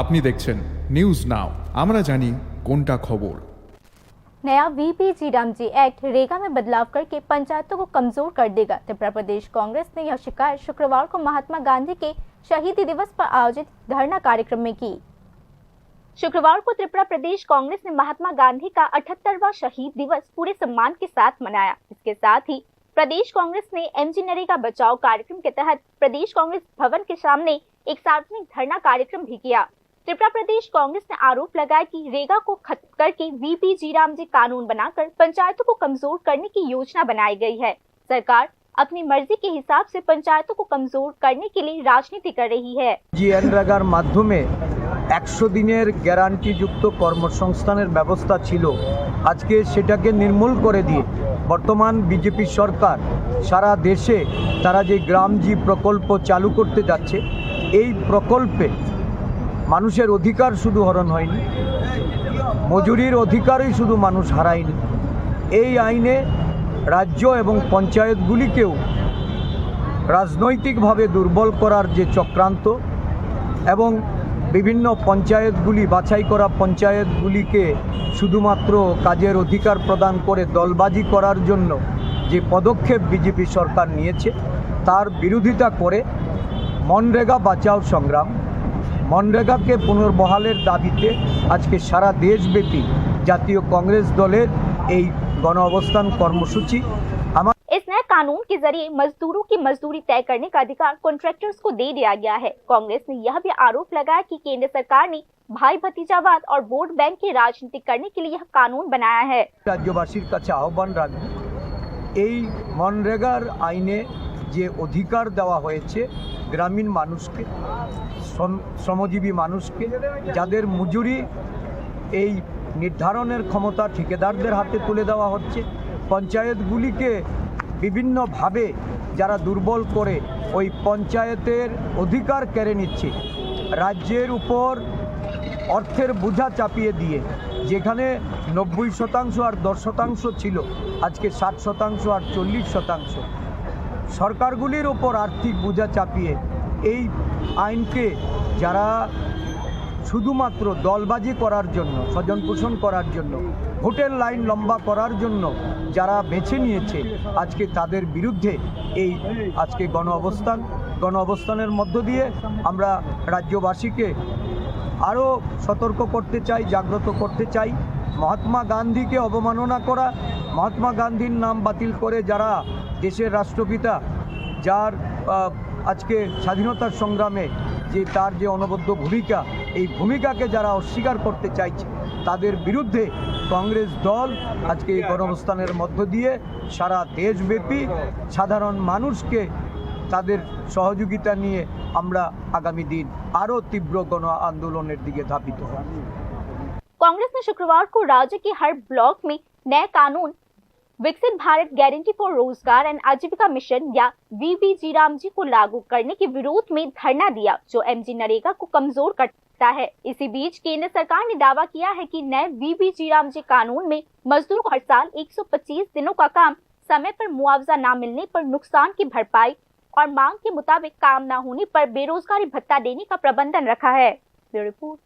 আপনি দেখছেন news now, আমরা জানি কোনটা খবর। नया वीपी जीरामजी एक्ट रेगा में बदलाव करके पंचायतों को कमजोर कर देगा। त्रिपुरा प्रदेश कांग्रेस ने यह शिकायत शुक्रवार को महात्मा गांधी के शहीदी दिवस पर आयोजित धरना कार्यक्रम में की। शुक्रवार को त्रिपुरा प्रदेश कांग्रेस ने महात्मा गांधी का 78वां शहीद दिवस पूरे सम्मान के साथ मनाया। इसके साथ ही प्रदेश कांग्रेस ने एमजी नरेगा बचाओ कार्यक्रम के तहत प्रदेश कांग्रेस भवन के सामने एक सार्वजनिक धरना कार्यक्रम भी किया। त्रिपुरा प्रदेश कांग्रेस ने आरोप लगाया कि रेगा को खत्म करके वीपी जीरामजी कानून बनाकर पंचायतों को कमजोर करने की योजना बनाई गई है। सरकार अपनी मर्जी के हिसाब से पंचायतों को कमजोर करने के लिए राजनीति कर रही है। জিএনরেগার মাধ্যমে 100 দিনের গ্যারান্টিযুক্ত কর্মসংস্থানের ব্যবস্থা ছিল, আজকে সেটাকে নির্মূল করে দিয়ে বর্তমান বিজেপি সরকার সারা দেশে তারা যে গ্রামজি প্রকল্প চালু করতে যাচ্ছে, এই প্রকল্পে মানুষের অধিকার শুধু হরণ হয়নি, মজুরির অধিকারই শুধু মানুষ হারায়নি। এই আইনে রাজ্য এবং পঞ্চায়েতগুলিকেও রাজনৈতিকভাবে দুর্বল করার যে চক্রান্ত এবং বিভিন্ন পঞ্চায়েতগুলি বাছাই করা পঞ্চায়েতগুলিকে শুধুমাত্র কাজের অধিকার প্রদান করে দলবাজি করার জন্য যে পদক্ষেপ বিজেপি সরকার নিয়েছে, তার বিরোধিতা করে মনরেগা বাঁচাও সংগ্রাম, মনরেগাকে পুনর্বহালের দাবিতে আজকে সারা দেশব্যাপী জাতীয় কংগ্রেস দলের এই গণ অবস্থান কর্মসূচি। इस नए कानून के जरिए मजदूरों की मजदूरी तय करने का अधिकार कॉन्ट्रैक्टर्स को दे दिया गया है। कांग्रेस ने यह भी आरोप लगाया कि केंद्र सरकार ने भाई भतीजावाद और वोट बैंक की राजनीति करने के लिए यह कानून बनाया है। রাজ্যবাসীর কাছে আহ্বান রাখব, এই মনরেগার আইনে যে অধিকার দেওয়া হয়েছে গ্রামীণ মানুষকে, শ্রমজীবী মানুষকে, যাদের মজুরি এই নির্ধারণের ক্ষমতা ঠিকাদারদের হাতে তুলে দেওয়া হচ্ছে, পঞ্চায়েতগুলিকে বিভিন্নভাবে যারা দুর্বল করে ওই পঞ্চায়েতের অধিকার কেড়ে নিচ্ছে, রাজ্যের উপর অর্থের বোঝা চাপিয়ে দিয়ে যেখানে 90% আর 10% ছিল, আজকে 60% আর 40%, সরকারগুলির ওপর আর্থিক বোঝা চাপিয়ে এই আইনকে যারা শুধুমাত্র দলবাজি করার জন্য, স্বজন পোষণ করার জন্য, ভোটের লাইন লম্বা করার জন্য যারা বেছে নিয়েছে, আজকে তাদের বিরুদ্ধে এই আজকে গণ অবস্থানের মধ্য দিয়ে আমরা রাজ্যবাসীকে আরও সতর্ক করতে চাই, জাগ্রত করতে চাই। মহাত্মা গান্ধীকে অবমাননা করা, মহাত্মা গান্ধীর নাম বাতিল করে যারা দেশের রাষ্ট্রপিতা, যার আজকে স্বাধীনতার সংগ্রামে যে তার যে অনবদ্য ভূমিকা, এই ভূমিকাকে যারা অস্বীকার করতে চাইছে, তাদের বিরুদ্ধে কংগ্রেস দল আজকে এই গণঅবস্থানের মধ্য দিয়ে সারা দেশব্যাপী সাধারণ মানুষকে তাদের সহযোগিতা নিয়ে আমরা আগামী দিন আরও তীব্র গণ আন্দোলনের দিকে ধাবিত হব। कांग्रेस ने शुक्रवार को राज्य के हर ब्लॉक में नए कानून विकसित भारत गारंटी फॉर रोजगार एंड आजीविका मिशन या वीपी जीरामजी को लागू करने के विरोध में धरना दिया, जो एमजी नरेगा को कमजोर करता है। इसी बीच केंद्र सरकार ने दावा किया है कि नए वीपी जीरामजी कानून में मजदूर को हर साल 125 दिनों का काम समय पर मुआवजा न मिलने पर नुकसान की भरपाई और मांग के मुताबिक काम न होने पर बेरोजगारी भत्ता देने का प्रबंधन रखा है। Bureau report.